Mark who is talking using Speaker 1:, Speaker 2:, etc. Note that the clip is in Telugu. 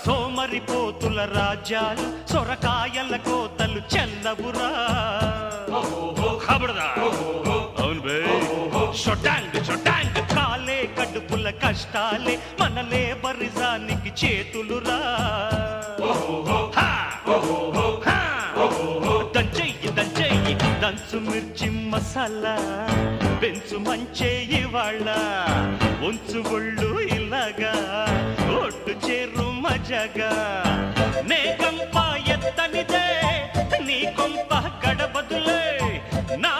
Speaker 1: సోమరిపోతుల రాజ్యాలు సొరకాయల కోతలు చెల్లవురా. అవును బే షొటాంగ్ షొటాంగ్ కాలే కడుపుల కష్టాలే మన లేబరిజానికి చేతులురా. దంచెయ్యి దంచెయ్యి దంచు మిర్చి మసాలా పెంచు మంచే ఇవాళ్ళ ఉంచు ఒళ్ళు ఇలాగా ఒట్టు చేరు మజగా. నే కంప ఎత్తనిదే నీ కొంప గడబదులే నా